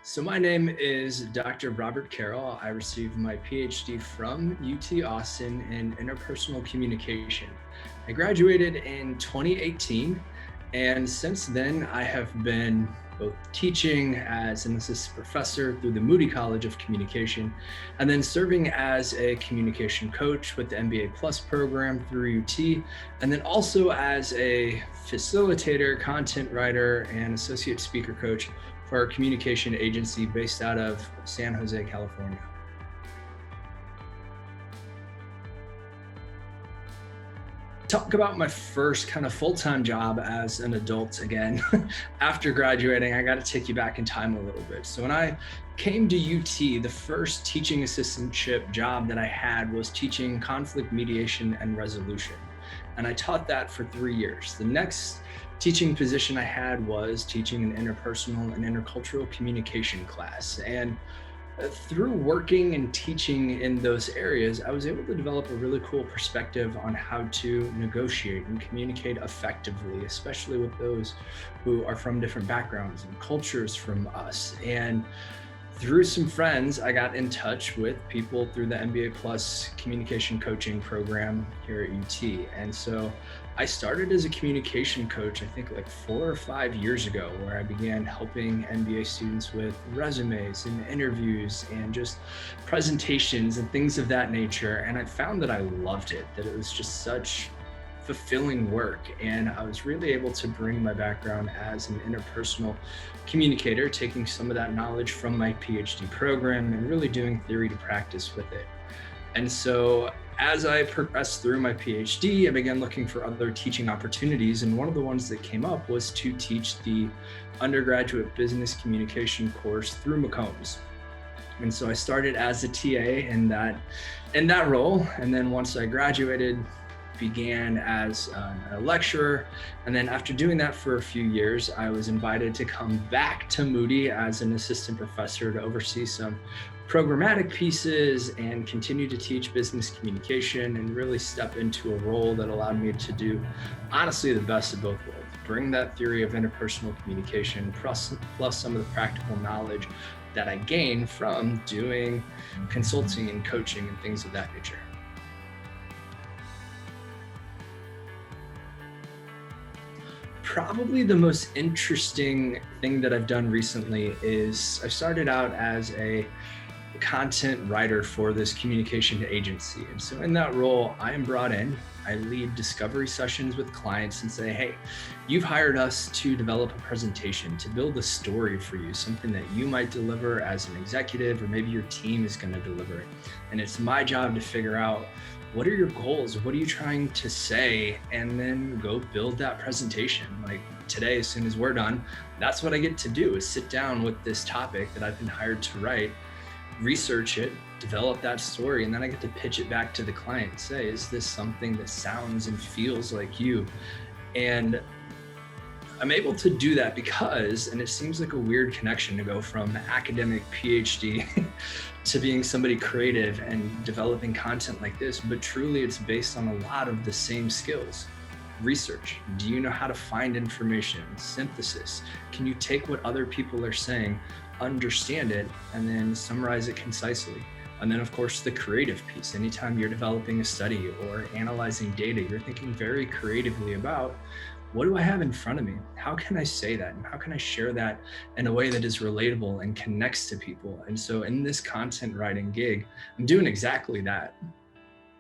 So my name is Dr. Robert Carroll. I received my PhD from UT Austin in interpersonal communication. I graduated in 2018, and since then I have been both teaching as an assistant professor through the Moody College of Communication, and then serving as a communication coach with the MBA Plus program through UT, and then also as a facilitator, content writer, and associate speaker coach for a communication agency based out of San Jose, California. Talk about my first kind of full-time job as an adult again. After graduating, I got to take you back in time a little bit. So when I came to UT, the first teaching assistantship job that I had was teaching conflict mediation and resolution. And I taught that for 3 years. The next teaching position I had was teaching an interpersonal and intercultural communication class. And through working and teaching in those areas, I was able to develop a really cool perspective on how to negotiate and communicate effectively, especially with those who are from different backgrounds and cultures from us. And through some friends, I got in touch with people through the MBA Plus communication coaching program here at UT. And so I started as a communication coach, I think like 4 or 5 years ago, where I began helping MBA students with resumes and interviews and just presentations and things of that nature. And I found that I loved it, that it was just such fulfilling work. And I was really able to bring my background as an interpersonal communicator, taking some of that knowledge from my PhD program and really doing theory to practice with it. And so as I progressed through my PhD, I began looking for other teaching opportunities. And one of the ones that came up was to teach the undergraduate business communication course through McCombs. And so I started as a TA in that role. And then once I graduated, began as a lecturer. And then after doing that for a few years, I was invited to come back to Moody as an assistant professor to oversee some programmatic pieces and continue to teach business communication and really step into a role that allowed me to do honestly the best of both worlds. Bring that theory of interpersonal communication plus some of the practical knowledge that I gained from doing consulting and coaching and things of that nature. Probably the most interesting thing that I've done recently is I started out as a content writer for this communication agency. And so in that role, I am brought in, I lead discovery sessions with clients and say, hey, you've hired us to develop a presentation, to build a story for you, something that you might deliver as an executive, or maybe your team is going to deliver it. And it's my job to figure out, what are your goals? What are you trying to say? And then go build that presentation. Like today, as soon as we're done, that's what I get to do, is sit down with this topic that I've been hired to write, research it, develop that story, and then I get to pitch it back to the client and say, is this something that sounds and feels like you? And I'm able to do that because, and it seems like a weird connection to go from academic PhD to being somebody creative and developing content like this, but truly it's based on a lot of the same skills. Research. Do you know how to find information? Synthesis. Can you take what other people are saying, understand it, and then summarize it concisely? And then of course the creative piece. Anytime you're developing a study or analyzing data, you're thinking very creatively about, what do I have in front of me? How can I say that? And how can I share that in a way that is relatable and connects to people? And so in this content writing gig, I'm doing exactly that.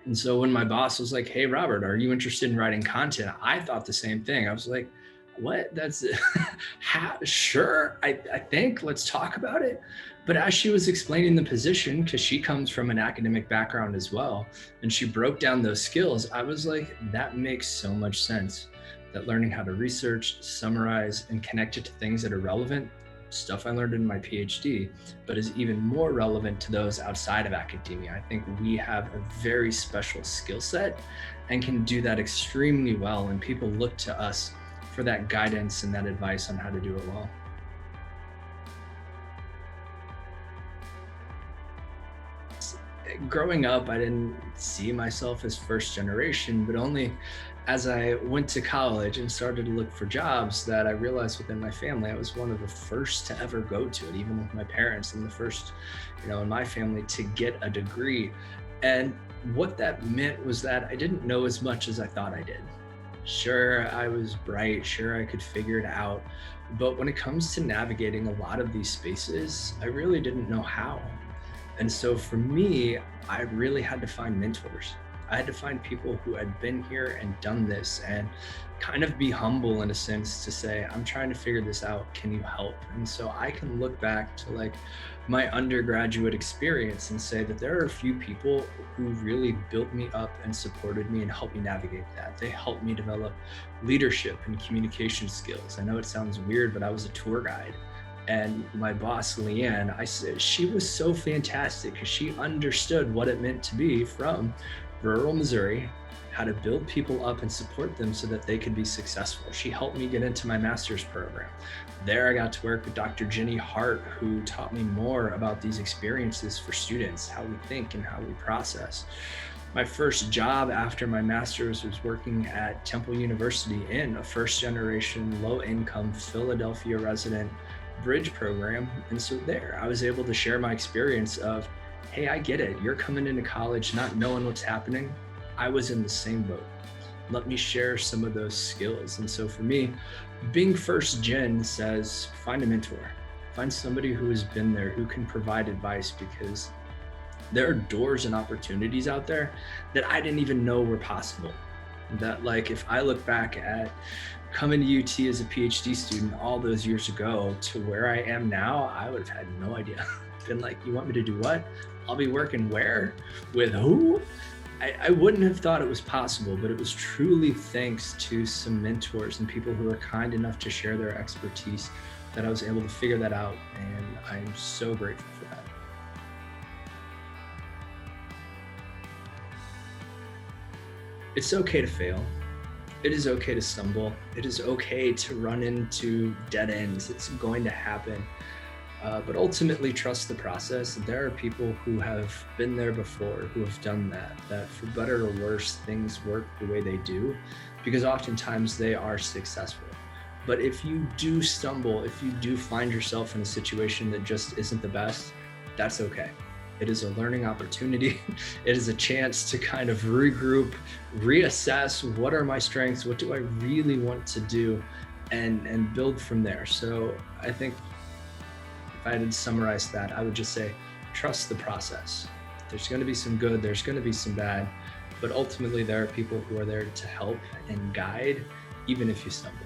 And so when my boss was like, hey, Robert, are you interested in writing content? I thought the same thing. I was like, what? That's sure. I think let's talk about it. But as she was explaining the position, because she comes from an academic background as well, and she broke down those skills, I was like, that makes so much sense. That learning how to research, summarize, and connect it to things that are relevant, stuff I learned in my PhD, but is even more relevant to those outside of academia. I think we have a very special skill set and can do that extremely well. And people look to us for that guidance and that advice on how to do it well. Growing up, I didn't see myself as first generation, but only As I went to college and started to look for jobs, that I realized within my family, I was one of the first to ever go to it, even with my parents, and the first, in my family to get a degree. And what that meant was that I didn't know as much as I thought I did. Sure, I was bright, sure, I could figure it out. But when it comes to navigating a lot of these spaces, I really didn't know how. And so for me, I really had to find mentors. I had to find people who had been here and done this and kind of be humble in a sense to say, I'm trying to figure this out. Can you help? And so I can look back to like my undergraduate experience and say that there are a few people who really built me up and supported me and helped me navigate that. They helped me develop leadership and communication skills. I know it sounds weird, but I was a tour guide. And my boss, Leanne, I said she was so fantastic because she understood what it meant to be from rural Missouri, how to build people up and support them so that they could be successful. She helped me get into my master's program. There, I got to work with Dr. Jenny Hart, who taught me more about these experiences for students, how we think and how we process. My first job after my master's was working at Temple University in a first generation, low income Philadelphia resident bridge program. And so there, I was able to share my experience of, hey, I get it. You're coming into college not knowing what's happening. I was in the same boat. Let me share some of those skills. And so for me, being first gen says find a mentor, find somebody who has been there, who can provide advice, because there are doors and opportunities out there that I didn't even know were possible. That like, if I look back at coming to UT as a PhD student all those years ago to where I am now, I would have had no idea. Been like, you want me to do what? I'll be working where? With who? I wouldn't have thought it was possible, but it was truly thanks to some mentors and people who were kind enough to share their expertise that I was able to figure that out. And I'm so grateful for that. It's okay to fail. It is okay to stumble. It is okay to run into dead ends. It's going to happen. But ultimately trust the process. There are people who have been there before, who have done that for better or worse, things work the way they do, because oftentimes they are successful. But if you do stumble, if you do find yourself in a situation that just isn't the best, that's okay. It is a learning opportunity. It is a chance to kind of regroup, reassess what are my strengths, what do I really want to do, and build from there. So I think if I had to summarize that, I would just say, trust the process. There's going to be some good, there's going to be some bad, but ultimately there are people who are there to help and guide, even if you stumble.